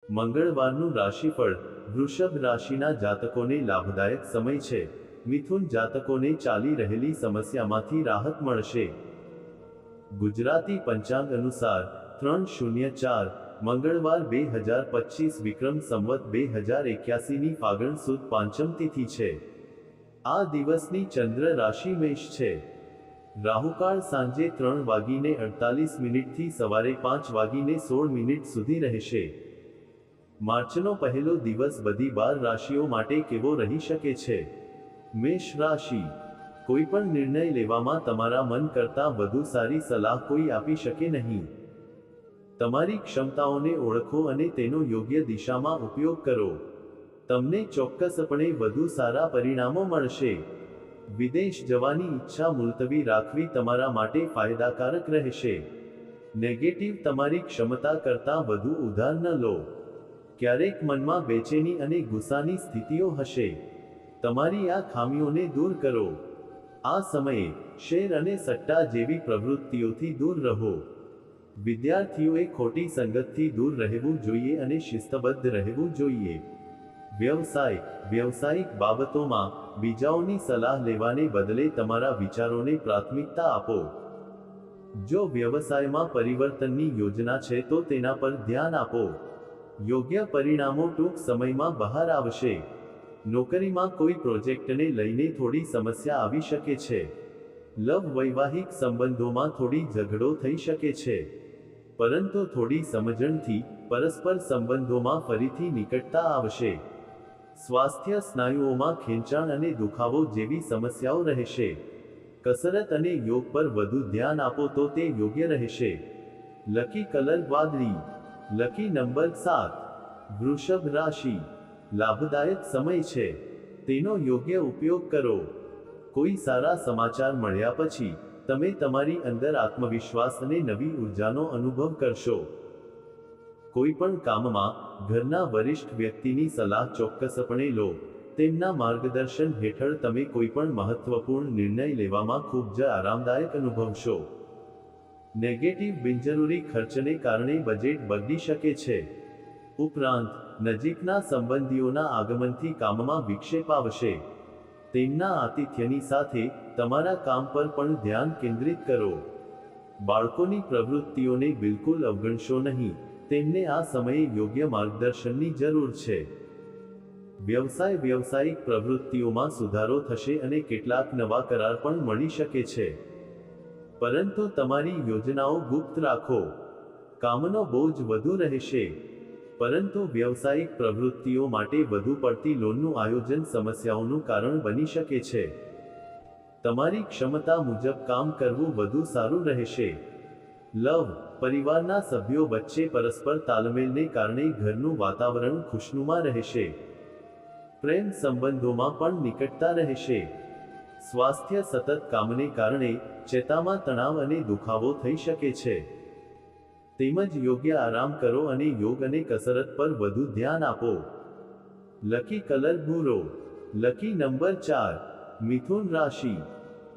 મંગળવારનું રાશિફળ. વૃષભ રાશિના જાતકોને લાભદાયક સમય છે. મિથુન જાતકોને ચાલી રહેલી સમસ્યામાંથી રાહત મળશે. ગુજરાતી પંચાંગ અનુસાર 3/04 મંગળવાર 2025 વિક્રમ સંવત 2081 ની ફાગણ સુદ પાંચમ તિથિ છે. આ દિવસની ચંદ્ર રાશિ મેષ છે. રાહુકાળ સાંજે 3:48 થી સવારે 5:16 સુધી રહેશે. માર્ચનો પહેલો દિવસ બધી 12 રાશિઓ માટે કેવો રહી શકે છે? મેષ રાશિ. કોઈ પણ નિર્ણય લેવામાં તમારા મન કરતાં વધુ સારી સલાહ કોઈ આપી શકે નહીં. તમારી ક્ષમતાઓને ઓળખો અને તેનો યોગ્ય દિશામાં ઉપયોગ કરો. તમને ચોક્કસપણે વધુ સારા પરિણામો મળશે. વિદેશ જવાની ઈચ્છા મુલતવી રાખવી તમારા માટે ફાયદાકારક રહેશે. નેગેટિવ તમારી ક્ષમતા કરતાં વધુ ઉધાર ન લો. ક્યારેક મનમાં બેચેની અને ગુસ્સાની સ્થિતિઓ હશે. તમારી આ ખામીઓને દૂર કરો. આ સમયે શેર અને સટ્ટા જેવી પ્રવૃત્તિઓથી દૂર રહો. વિદ્યાર્થીઓએ ખોટી સંગતથી દૂર રહેવું જોઈએ અને શિસ્તબદ્ધ રહેવું જોઈએ. વ્યવસાયિક બાબતોમાં બીજાઓની સલાહ લેવાને બદલે તમારા વિચારોને પ્રાથમિકતા આપો. જો વ્યવસાયમાં પરિવર્તનની યોજના છે તો તેના પર ધ્યાન આપો. યોગ્ય પરિણામો ટૂંક સમયમાં બહાર આવશે. નોકરીમાં કોઈ પ્રોજેક્ટને લઈને થોડી સમસ્યા આવી શકે છે. વૈવાહિક સંબંધોમાં થોડી ઝઘડો થઈ શકે છે. પરંતુ થોડી સમજણથી પરસ્પર સંબંધોમાં ફરીથી નિકટતા આવશે. સ્વાસ્થ્ય સ્નાયુઓમાં ખેંચાણ અને દુખાવો જેવી સમસ્યાઓ રહેશે. કસરત અને યોગ પર વધુ ધ્યાન આપો તો તે યોગ્ય રહેશે. લકી કલર વાદળી. Lucky number 7. વૃષભ રાશિ. લાભદાયક સમય છે. તેનો યોગ્ય ઉપયોગ કરો. કોઈ સારા સમાચાર મળ્યા પછી તમે તમારી અંદર આત્મવિશ્વાસ અને નવી ઉર્જાનો અનુભવ કરશો. કોઈ પણ કામમાં ઘરના વરિષ્ઠ વ્યક્તિની સલાહ ચોક્કસપણે લો. તેમના માર્ગદર્શન હેઠળ તમે કોઈ પણ મહત્વપૂર્ણ નિર્ણય લેવામાં ખૂબ જ આરામદાયક અનુભવશો. નેગેટિવ બિનજરૂરી ખર્ચને કારણે બજેટ બગડી શકે છે. ઉપરાંત નજીકના સંબંધીઓના આગમનથી કામમાં વિક્ષેપ આવશે. તેમના આતિથ્યની સાથે તમારા કામ પર પણ ધ્યાન કેન્દ્રિત કરો. બાળકોની પ્રવૃત્તિઓને બિલકુલ અવગણશો નહીં. તેમને આ સમયે યોગ્ય માર્ગદર્શનની જરૂર છે. વ્યવસાયિક પ્રવૃત્તિઓમાં સુધારો થશે અને કેટલાક નવા કરાર પણ મળી શકે છે. પરંતુ તમારી યોજનાઓ ગુપ્ત રાખો. કામનો બોજ વધુ રહેશે. પરંતુ વ્યવસાયિક પ્રવૃત્તિઓ માટે વધુ પડતી લોનનું આયોજન સમસ્યાઓનું કારણ બની શકે છે. તમારી ક્ષમતા મુજબ કામ કરવું વધુ સારું રહેશે. પરિવારના સભ્યો વચ્ચે પરસ્પર તાલમેલને કારણે ઘરનું વાતાવરણ ખુશનુમા રહેશે. પ્રેમ સંબંધોમાં પણ નિકટતા રહેશે. સ્વાસ્થ્ય સતત કામને કારણે ચેતામાં તણાવ અને દુખાવો થઈ શકે છે. તેમજ યોગ્ય આરામ કરો અને યોગ અને કસરત પર વધુ ધ્યાન આપો. લકી કલર ભૂરો. Lucky number 4. મિથુન રાશિ.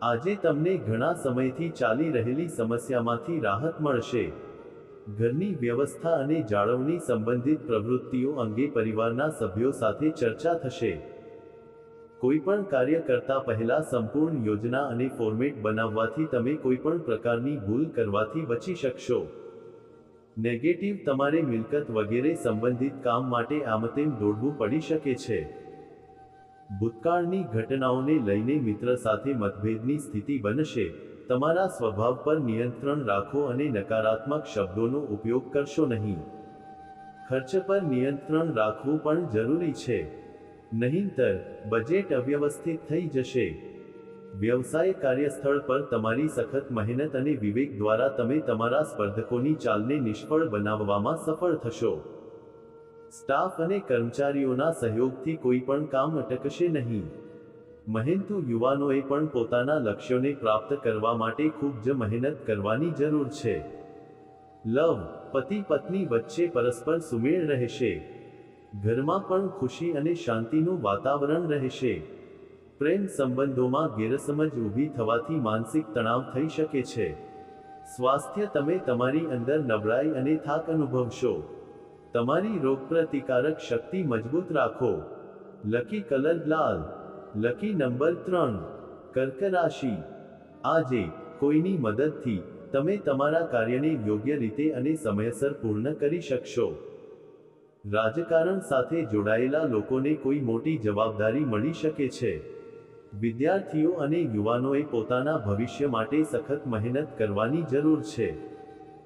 આજે તમને ઘણા સમયથી ચાલી રહેલી સમસ્યામાંથી રાહત મળશે. ઘરની વ્યવસ્થા અને જાળવણી સંબંધિત પ્રવૃત્તિઓ અંગે પરિવારના સભ્યો સાથે ચર્ચા થશે. કોઈપણ કાર્ય કરતા પહેલા સંપૂર્ણ યોજના અને ફોર્મેટ બનાવવાથી તમે કોઈપણ પ્રકારની ભૂલ કરવાથી બચી શકશો. નેગેટિવ તમારે મિલકત વગેરે સંબંધિત કામ માટે આમતેમ દોડવું પડી શકે છે. ભૂતકાળની ઘટનાઓને લઈને મિત્ર સાથે મતભેદની સ્થિતિ બનશે. તમારા સ્વભાવ પર નિયંત્રણ રાખો અને નકારાત્મક શબ્દોનો ઉપયોગ કરશો નહીં. ખર્ચ પર નિયંત્રણ રાખવું પણ જરૂરી છે. નહીંતર બજેટ અવ્યવસ્થિત થઈ જશે. વ્યવસાય કાર્યસ્થળ પર તમારી સખત મહેનત અને વિવેક દ્વારા તમે તમારા સ્પર્ધકોની ચાલને નિષ્ફળ બનાવવામાં સફળ થશો. સ્ટાફ અને કર્મચારીઓના સહયોગથી કોઈ પણ કામ અટકશે નહીં. મહેનતુ યુવાનોએ પણ પોતાના લક્ષ્યોને પ્રાપ્ત કરવા માટે ખૂબ જ મહેનત કરવાની જરૂર છે. પતિ પત્ની વચ્ચે પરસ્પર સુમેળ રહેશે. ઘરમાં પણ ખુશી અને શાંતિનું વાતાવરણ રહેશે. પ્રેમ સંબંધોમાં ગેરસમજ ઊભી થવાથી માનસિક તણાવ થઈ શકે છે. સ્વાસ્થ્ય તમે તમારી અંદર નબળાઈ અને થાક અનુભવશો. તમારી રોગપ્રતિકારક શક્તિ મજબૂત રાખો. લકી કલર લાલ. Lucky number 3. કર્ક રાશિ. આજે કોઈની મદદથી તમે તમારા કાર્યને યોગ્ય રીતે અને સમયસર પૂર્ણ કરી શકશો. રાજકારણ સાથે જોડાયેલા લોકોને કોઈ મોટી જવાબદારી મળી શકે છે. વિદ્યાર્થીઓ અને યુવાનોએ પોતાના ભવિષ્ય માટે સખત મહેનત કરવાની જરૂર છે,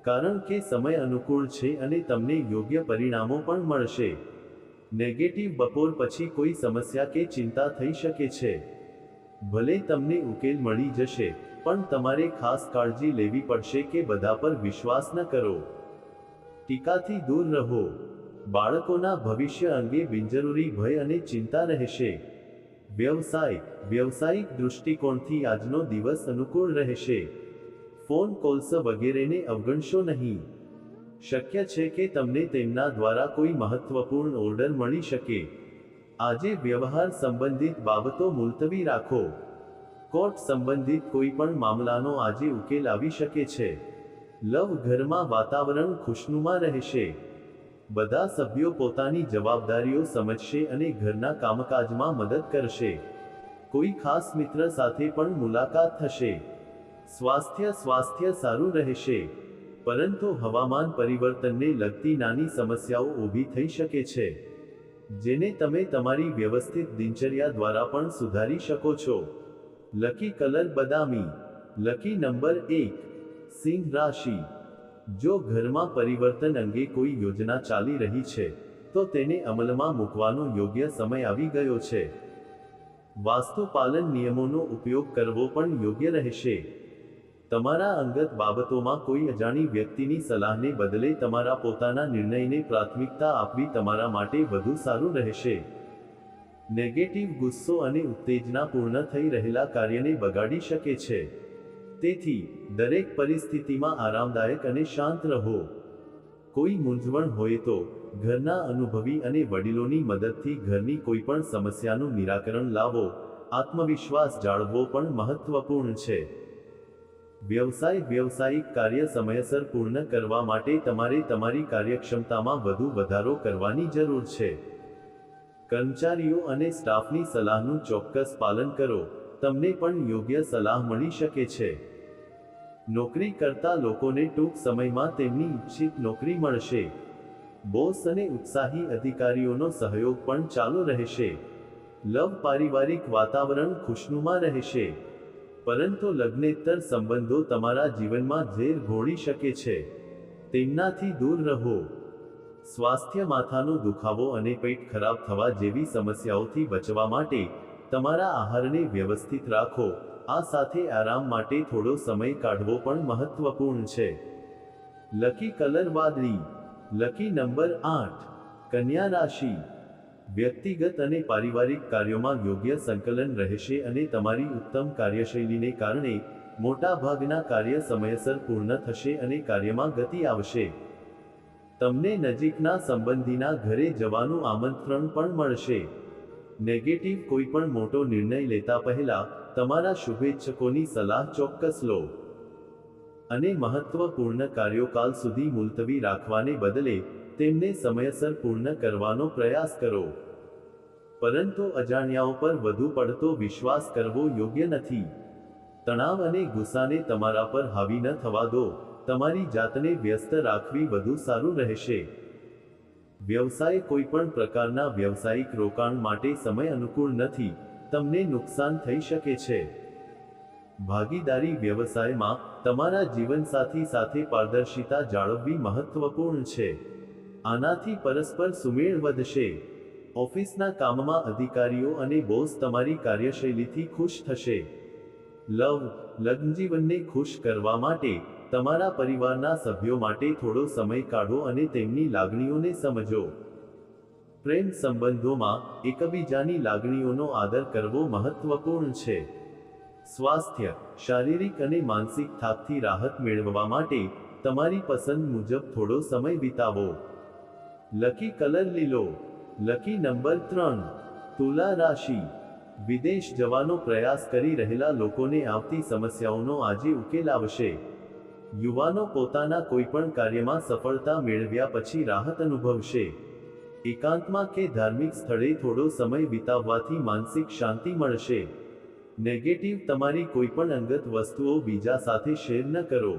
કારણ કે સમય અનુકૂળ છે અને તમને યોગ્ય પરિણામો પણ મળશે. નેગેટિવ બપોર પછી કોઈ સમસ્યા કે ચિંતા થઈ શકે છે. ભલે તમને ઉકેલ મળી જશે, પણ તમારે ખાસ કાળજી લેવી પડશે કે બધા પર વિશ્વાસ ન કરો. ટીકાથી દૂર રહો. બાળકોના ભવિષ્ય અંગે બિનજરૂરી ભય અને ચિંતા રહેશે. વ્યવસાયિક દૃષ્ટિકોણથી આજનો દિવસ અનુકૂળ રહેશે. ફોન કોલ્સ વગેરેને અવગણશો નહીં. શક્ય છે કે તમને તેમના દ્વારા કોઈ મહત્વપૂર્ણ ઓર્ડર મળી શકે. આજે વ્યવહાર સંબંધિત બાબતો મુલતવી રાખો. કોર્ટ સંબંધિત કોઈ પણ મામલાનો આજે ઉકેલ આવી શકે છે. લવ ઘરમાં વાતાવરણ ખુશનુમા રહેશે. બધા સભ્યો પોતાની જવાબદારીઓ સમજશે અને ઘરના કામકાજમાં મદદ કરશે. કોઈ ખાસ મિત્ર સાથે પણ મુલાકાત થશે. સ્વાસ્થ્ય સારું રહેશે, પરંતુ હવામાન પરિવર્તનને લગતી નાની સમસ્યાઓ ઊભી થઈ શકે છે, જેને તમે તમારી વ્યવસ્થિત દિનચર્યા દ્વારા પણ સુધારી શકો છો. લકી કલર બદામી. Lucky number 1. સિંહ રાશિ. જો ઘરમાં પરિવર્તન અંગે કોઈ યોજના ચાલી રહી છે, તો તેને અમલમાં મૂકવાનો યોગ્ય સમય આવી ગયો છે. વાસ્તુ પાલન નિયમોનો ઉપયોગ કરવો પણ યોગ્ય રહેશે. તમારા અંગત બાબતોમાં કોઈ અજાણી વ્યક્તિની સલાહને બદલે તમારા પોતાના નિર્ણયને પ્રાથમિકતા આપવી તમારા માટે વધુ સારું રહેશે. નેગેટિવ ગુસ્સો અને ઉત્તેજના પૂર્ણ થઈ રહેલા કાર્યને બગાડી શકે છે. તેથી દરેક પરિસ્થિતિમાં આરામદાયક અને શાંત રહો. કોઈ મૂંઝવણ હોય તો ઘરના અનુભવી અને વડીલોની મદદથી ઘરની કોઈ પણ સમસ્યાનું નિરાકરણ લાવો. આત્મવિશ્વાસ જાળવવો પણ મહત્વપૂર્ણ છે. વ્યવસાયિક કાર્ય સમયસર પૂર્ણ કરવા માટે તમારે તમારી કાર્યક્ષમતામાં વધારો કરવાની જરૂર છે. કર્મચારીઓ અને સ્ટાફની સલાહનું ચોક્કસ પાલન કરો. તમને પણ યોગ્ય સલાહ મળી શકે છે. નોકરી કરતા લોકોને ટૂંક સમયમાં તેમની ઈચ્છિત નોકરી મળશે. બોસ અને ઉત્સાહી અધિકારીઓનો સહયોગ પણ ચાલુ રહેશે. લવ પારિવારિક વાતાવરણ ખુશનુમા રહેશે, પરંતુ લગ્નેતર સંબંધો તમારા જીવનમાં ઝેર ઘોળી શકે છે. તેમનાથી દૂર રહો. સ્વાસ્થ્ય માથાનો દુખાવો અને પેટ ખરાબ થવા જેવી સમસ્યાઓથી બચવા માટે તમારા આહારને વ્યવસ્થિત રાખો. આ સાથે આરામ માટે થોડો સમય કાઢવો પણ મહત્વપૂર્ણ છે. લકી કલર વાદળી. Lucky number 8. કન્યા રાશિ. વ્યક્તિગત અને પારિવારિક કાર્યોમાં યોગ્ય સંકલન રહેશે અને તમારી ઉત્તમ કાર્યશૈલીને કારણે મોટાભાગના કાર્ય સમયસર પૂર્ણ થશે અને કાર્યમાં ગતિ આવશે. તમને નજીકના સંબંધીના ઘરે જવાનું આમંત્રણ પણ મળશે. નેગેટિવ કોઈ પણ મોટો નિર્ણય લેતા પહેલા તમારા શુભેચ્છકોની સલાહ ચોક્કસ લો. અને મહત્વપૂર્ણ કાર્યો કાલ સુધી મુલતવી રાખવાને બદલે તેમને સમયસર પૂર્ણ કરવાનો પ્રયાસ કરો. પરંતુ અજાણ્યાઓ પર વધુ પડતો વિશ્વાસ કરવો યોગ્ય નથી. તણાવ અને ગુસ્સાને તમારા પર હાવી ન થવા દો. તમારી જાતને વ્યસ્ત રાખવી વધુ સારું રહેશે. વ્યવસાય કોઈ પણ પ્રકારના વ્યવસાયિક રોકાણ માટે સમય અનુકૂળ નથી. તમને નુકસાન થઈ શકે છે. ભાગીદારી વ્યવસાયમાં તમારા જીવનસાથી સાથે પારદર્શિતા જાળવવી મહત્વપૂર્ણ છે. આનાથી પરસ્પર સુમેળ વધશે. ઓફિસના કામમાં અધિકારીઓ અને બોસ તમારી કાર્યશૈલીથી ખુશ થશે. લગ્નજીવનને ખુશ કરવા માટે તમારા પરિવારના સભ્યો માટે થોડો સમય કાઢો અને તેમની લાગણીઓને સમજો. પ્રેમ સંબંધોમાં એકબીજાની લાગણીઓનો આદર કરવો મહત્વપૂર્ણ છે. સ્વાસ્થ્ય. શારીરિક અને માનસિક થાકથી રાહત મેળવવા માટે તમારી પસંદ મુજબ થોડો સમય વિતાવો. લકી કલર લીલો. Lucky number 3. તુલા રાશિ. વિદેશ જવાનો પ્રયાસ કરી રહેલા લોકોને આવતી સમસ્યાઓનો આજે ઉકેલ આવશે. યુવાનો પોતાના કોઈપણ કાર્યમાં સફળતા મેળવ્યા પછી રાહત અનુભવશે. એકાંતમાં કે ધાર્મિક સ્થળે થોડો સમય વિતાવવાથી માનસિક શાંતિ મળશે. નેગેટિવ: તમારી કોઈપણ અંગત વસ્તુઓ બીજા સાથે શેર ન કરો.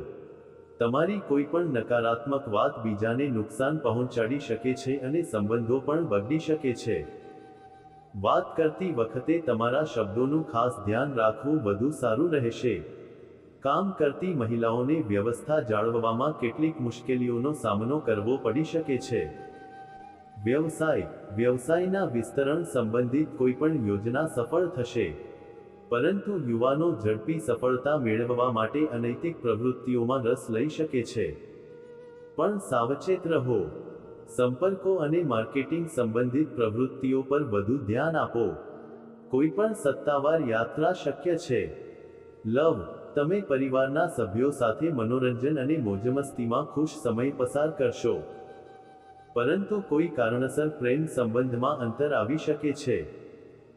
તમારી કોઈપણ નકારાત્મક વાત બીજાને નુકસાન પહોંચાડી શકે છે અને સંબંધો પણ બગડી શકે છે. વાત કરતી વખતે તમારા શબ્દોનું ખાસ ધ્યાન રાખવું વધુ સારું રહેશે. કામ કરતી મહિલાઓને વ્યવસ્થા જાળવવામાં કેટલીક મુશ્કેલીઓનો સામનો કરવો પડી શકે છે. વ્યવસાયના વિસ્તરણ સંબંધિત કોઈપણ યોજના સફળ થશે. પરંતુ યુવાનો ઝડપી સફળતા મેળવવા માટે અનૈતિક પ્રવૃત્તિઓમાં રસ લઈ શકે છે. પણ સાવચેત રહો. સંપર્કો અને માર્કેટિંગ સંબંધિત પ્રવૃત્તિઓ પર વધુ ધ્યાન આપો. કોઈપણ સત્તાવાર યાત્રા શક્ય છે. લવ: તમે પરિવારના સભ્યો સાથે મનોરંજન અને મોજમસ્તીમાં ખુશ સમય પસાર કરશો. પરંતુ કોઈ કારણસર પ્રેમ સંબંધમાં અંતર આવી શકે છે.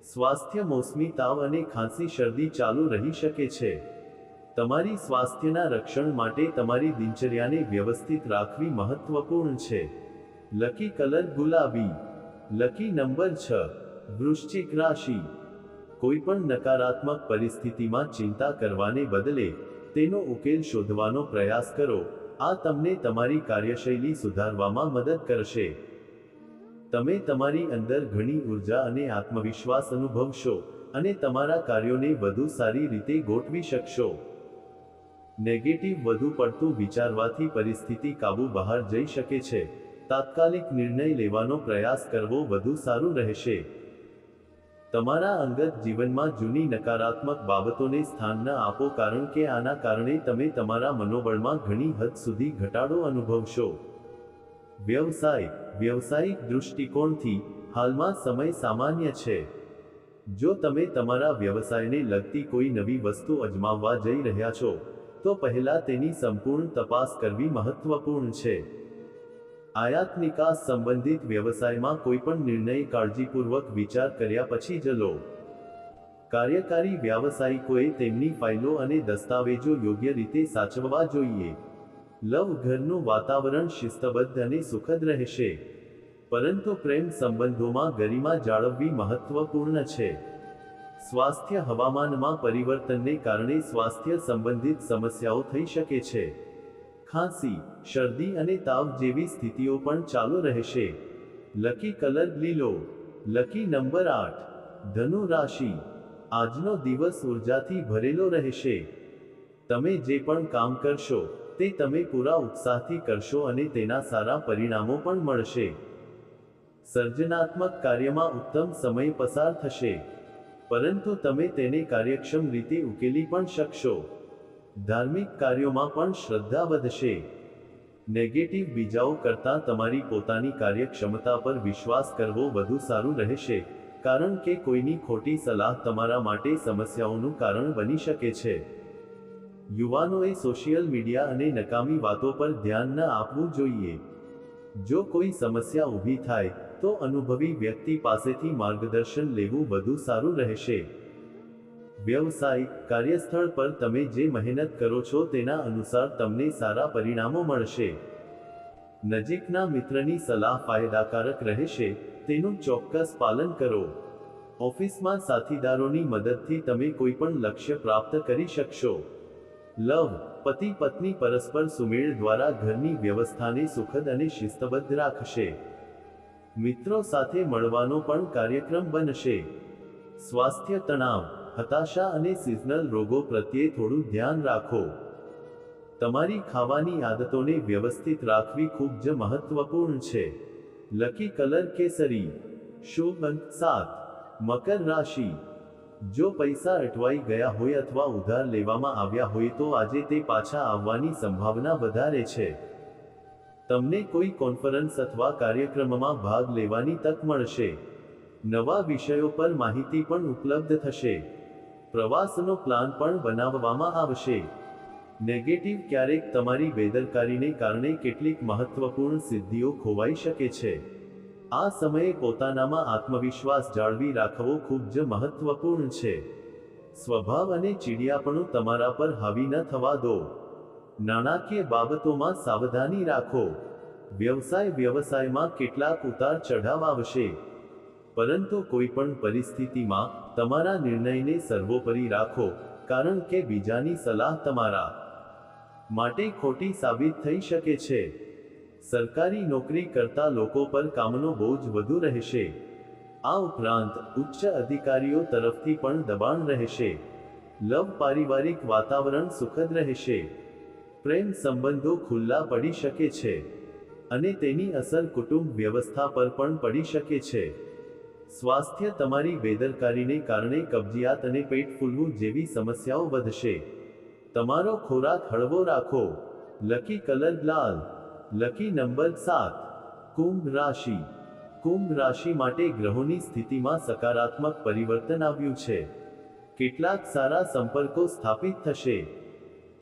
સ્વાસ્થ્ય: મોસમી તાવ અને ખાંસી શરદી ચાલુ રહી શકે છે. તમારી સ્વાસ્થ્યના રક્ષણ માટે તમારી દિનચર્યાને વ્યવસ્થિત રાખવી મહત્વપૂર્ણ છે. લકી કલર ગુલાબી. Lucky number 6. વૃશ્ચિક રાશિ. કોઈપણ નકારાત્મક પરિસ્થિતિમાં ચિંતા કરવાને બદલે તેનો ઉકેલ શોધવાનો પ્રયાસ કરો. આ તમને તમારી કાર્યશૈલી સુધારવામાં મદદ કરશે. તમે તમારી અંદર ઘણી ઉર્જા અને આત્મવિશ્વાસ અનુભવશો અને તમારા કાર્યોને વધુ સારી રીતે ગોઠવી શકશો. નેગેટિવ: વધુ પડતું વિચારવાથી પરિસ્થિતિ કાબુ બહાર જઈ શકે છે. તાત્કાલિક નિર્ણય લેવાનો પ્રયાસ કરવો વધુ સારું રહેશે. તમારા અંગત જીવનમાં જૂની નકારાત્મક બાબતોને સ્થાન ન આપો, કારણ કે આના કારણે તમે તમારા મનોબળમાં ઘણી હદ સુધી ઘટાડો અનુભવશો. વ્યવસાયિક દૃષ્ટિકોણથી હાલમાં સમય સામાન્ય છે. જો તમે તમારા વ્યવસાયને લગતી કોઈ નવી વસ્તુ અજમાવવા જઈ રહ્યા છો, તો પહેલા તેની સંપૂર્ણ તપાસ કરવી મહત્વપૂર્ણ છે. આયાત નિકાસ સંબંધિત વ્યવસાયમાં કોઈપણ નિર્ણય કાળજીપૂર્વક વિચાર કર્યા પછી જ લો. કાર્યકારી વ્યાવસાયિકોએ તેમની ફાઇલો અને દસ્તાવેજો યોગ્ય રીતે સાચવવા જોઈએ. લવ: ઘરનું વાતાવરણ શિસ્તબદ્ધ અને સુખદ રહેશે. પરંતુ પ્રેમ સંબંધોમાં ગરિમા જાળવવી મહત્વપૂર્ણ છે. સ્વાસ્થ્ય: હવામાનમાં પરિવર્તનને કારણે સ્વાસ્થ્ય સંબંધિત સમસ્યાઓ થઈ શકે છે. ખાંસી, શરદી અને તાવ જેવી સ્થિતિઓ પણ ચાલુ રહેશે. લકી કલર લીલો. Lucky number 8. ધનુ રાશિ. આજનો દિવસ ઉર્જાથી ભરેલો રહેશે. તમે જે પણ કામ કરશો તે તમે પૂરા ઉત્સાહથી કરશો અને તેના સારા પરિણામો પણ મળશે. સર્જનાત્મક કાર્યમાં ઉત્તમ સમય પસાર થશે. પરંતુ તમે તેને કાર્યક્ષમ રીતે ઉકેલી પણ શકશો. ધાર્મિક કાર્યોમાં પણ શ્રદ્ધા વધશે. નેગેટિવ: બીજાઓ કરતાં તમારી પોતાની કાર્યક્ષમતા પર વિશ્વાસ કરવો વધુ સારું રહેશે, કારણ કે કોઈની ખોટી સલાહ તમારા માટે સમસ્યાઓનું કારણ બની શકે છે. યુવાનોએ સોશિયલ મીડિયા અને નકામી વાતો પર ધ્યાન ન આપવું જોઈએ. જો કોઈ સમસ્યા ઊભી થાય તો અનુભવી વ્યક્તિ પાસેથી માર્ગદર્શન લેવું વધુ સારું રહેશે. કાર્યસ્થળ પર તમે જે મહેનત કરો છો તેના અનુસાર તમને સારા પરિણામો મળશે. નજીકના મિત્રની સલાહ ફાયદાકારક રહેશે, તેનું ચોક્કસ પાલન કરો. ઓફિસમાં સાથીદારોની મદદથી તમે કોઈપણ લક્ષ્ય પ્રાપ્ત કરી શકશો. લવ: પતિ પત્ની પરસ્પર સુમેળ દ્વારા ઘરની વ્યવસ્થાને સુખદ અને શિસ્તબદ્ધ રાખશે. મિત્રો સાથે મળવાનો પણ કાર્યક્રમ બનશે. સ્વાસ્થ્ય: તણાવ, હતાશા અને સિઝનલ રોગો પ્રત્યે થોડું ધ્યાન રાખો. તમારી ખાવાની આદતોને વ્યવસ્થિત રાખવી ખૂબ જ મહત્વપૂર્ણ છે. લકી કલર કેસરી. શુભ અંક 7. મકર રાશિ. જો પૈસા અટવાઈ ગયા હોય અથવા ઉધાર લેવામાં આવ્યા હોય તો આજે તે પાછા આવવાની સંભાવના વધારે છે. તમને કોઈ કોન્ફરન્સ અથવા કાર્યક્રમમાં ભાગ લેવાની તક મળશે. નવા વિષયો પર માહિતી પણ ઉપલબ્ધ થશે. પ્રવાસનો પ્લાન પણ બનાવવામાં આવશે. નેગેટિવ: ક્યારેક તમારી બેદરકારીને કારણે કેટલીક મહત્વપૂર્ણ સિદ્ધિઓ ખોવાઈ શકે છે. આ સમયે પોતાનામાં આત્મવિશ્વાસ જાળવી રાખવો ખૂબ જ મહત્વપૂર્ણ છે. સ્વભાવ અને ચીડિયાપણું તમારા પર હાવી ન થવા દો. નાણાકીય બાબતોમાં સાવધાની રાખો. વ્યવસાયમાં કેટલાક ઉતાર ચઢાવ આવશે, પરંતુ કોઈપણ પરિસ્થિતિમાં તમારા નિર્ણયને સર્વોપરી રાખો, કારણ કે બીજાની સલાહ તમારા માટે ખોટી સાબિત થઈ શકે છે. સરકારી નોકરી કરતા લોકો પર કામનો બોજ વધુ રહેશે. આ ઉપરાંત ઉચ્ચ અધિકારીઓ તરફથી પણ દબાણ રહેશે. પારિવારિક વાતાવરણ સુખદ રહેશે. પ્રેમ સંબંધો ખુલ્લા પડી શકે છે, અને તેની અસર કુટુંબ વ્યવસ્થા પર પણ પડી શકે છે. સ્વાસ્થ્ય, તમારી બેદરકારીને કારણે કબજિયાત અને પેટ ફૂલવું જેવી સમસ્યાઓ વધશે. તમારો ખોરાક હળવો રાખો. લકી કલર લાલ. Lucky number 7. કુંભ રાશિ. કુંભ રાશિ માટે ગ્રહોની સ્થિતિમાં સકારાત્મક પરિવર્તન આવ્યું છે. કેટલાક સારા સંપર્કો સ્થાપિત થશે.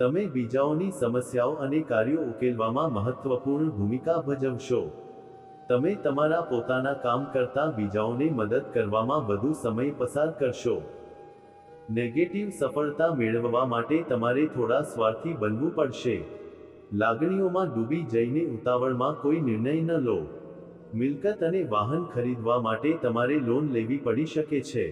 તમે બીજાઓની સમસ્યાઓ અને કાર્યો ઉકેલવામાં મહત્વપૂર્ણ ભૂમિકા ભજવશો. તમે તમારા પોતાના કામ કરતાં બીજાઓને મદદ કરવામાં વધુ સમય પસાર કરશો. નેગેટિવ સફળતા મેળવવા માટે તમારે થોડા સ્વાર્થી બનવું પડશે. લાગણીઓમાં ડૂબી જઈને ઉતાવળમાં કોઈ નિર્ણય ન લો. મિલકત અને વાહન ખરીદવા માટે તમારે લોન લેવી પડી શકે છે,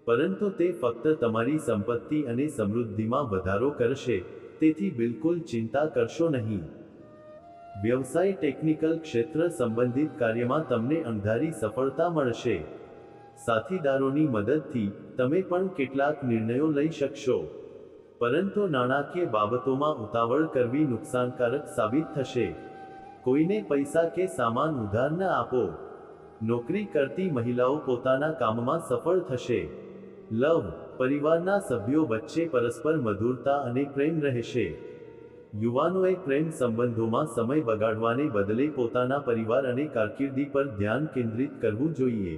પરંતુ તે ફક્ત તમારી સંપત્તિ અને સમૃદ્ધિમાં વધારો કરશે, તેથી બિલકુલ ચિંતા કરશો નહીં. વ્યવસાય, ટેકનિકલ ક્ષેત્ર સંબંધિત કાર્યમાં તમને અણધારી સફળતા મળશે. સાથીદારોની મદદથી તમે પણ કેટલાક નિર્ણયો લઈ શકશો, પરંતુ નાણાકીય બાબતોમાં ઉતાવળ કરવી નુકસાનકારક સાબિત થશે. કોઈને પૈસા કે સામાન ઉધાર ન આપો. નોકરી કરતી મહિલાઓ પોતાના કામમાં સફળ થશે. પરિવારના સભ્યો વચ્ચે પરસ્પર મધુરતા અને પ્રેમ રહેશે. યુવાનોએ પ્રેમ સંબંધોમાં સમય બગાડવાને બદલે પોતાના પરિવાર અને કારકિર્દી પર ધ્યાન કેન્દ્રિત કરવું જોઈએ.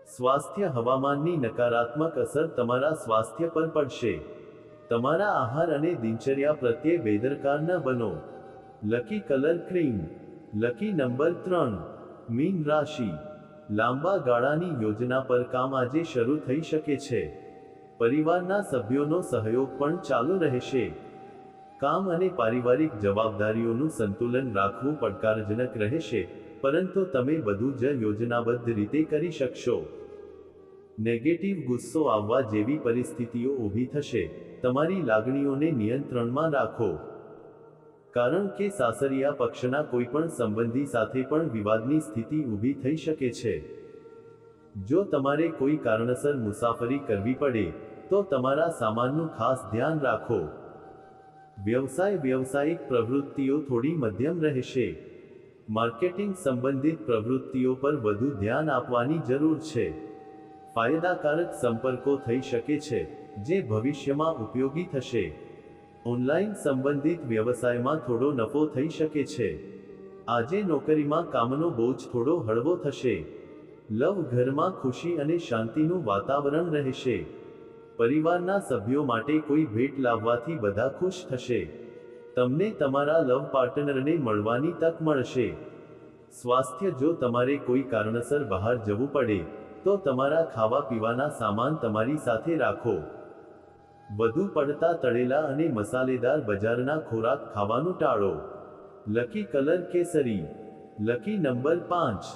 સ્વાસ્થ્ય, હવામાનની નકારાત્મક અસર તમારા સ્વાસ્થ્ય પર પડશે. તમારા આહાર અને દિનચર્યા પ્રત્યે બેદરકાર ન બનો. Lucky colour cream. Lucky number 3. Mean રાશિ. લાંબા ગાળાની યોજના પર કામ આજે શરૂ થઈ શકે છે. પરિવારના સભ્યોનો સહયોગ પણ ચાલુ રહેશે. કામ અને પારિવારિક જવાબદારીઓનું સંતુલન રાખવું પડકારજનક રહેશે, પરંતુ તમે બધું જ યોજનાબદ્ધ રીતે કરી શકશો. નેગેટિવ ગુસ્સો આવવા જેવી પરિસ્થિતિઓ ઊભી થશે. તમારી લાગણીઓને નિયંત્રણમાં રાખો, કારણ કે સાસરિયા પક્ષના કોઈપણ સંબંધી સાથે પણ વિવાદની સ્થિતિ ઊભી થઈ શકે છે. જો તમારે કોઈ કારણસર મુસાફરી કરવી પડે, તો તમારા સામાનનું ખાસ ધ્યાન રાખો. વ્યવસાયિક પ્રવૃત્તિઓ થોડી મધ્યમ રહેશે. માર્કેટિંગ સંબંધિત પ્રવૃત્તિઓ પર વધુ ધ્યાન આપવાની જરૂર છે. ફાયદાકારક સંપર્કો થઈ શકે છે, જે ભવિષ્યમાં ઉપયોગી થશે. ઓનલાઈન સંબંધિત વ્યવસાયમાં થોડો નફો થઈ શકે છે. આજે નોકરીમાં કામનો બોજ થોડો હળવો થશે. ઘરમાં ખુશી અને શાંતિનું વાતાવરણ રહેશે. પરિવારના સભ્યો માટે કોઈ ભેટ લાવવાથી બધા ખુશ થશે. તમને તમારા પાર્ટનરને મળવાની તક મળશે. સ્વાસ્થ્ય, જો તમારે કોઈ કારણસર બહાર જવું પડે, તો તમારા ખાવા પીવાના સામાન તમારી સાથે રાખો. વધુ પડતા તળેલા અને મસાલેદાર બજારના ખોરાક ખાવાનું ટાળો. લકી કલર કેસરી. Lucky number 5.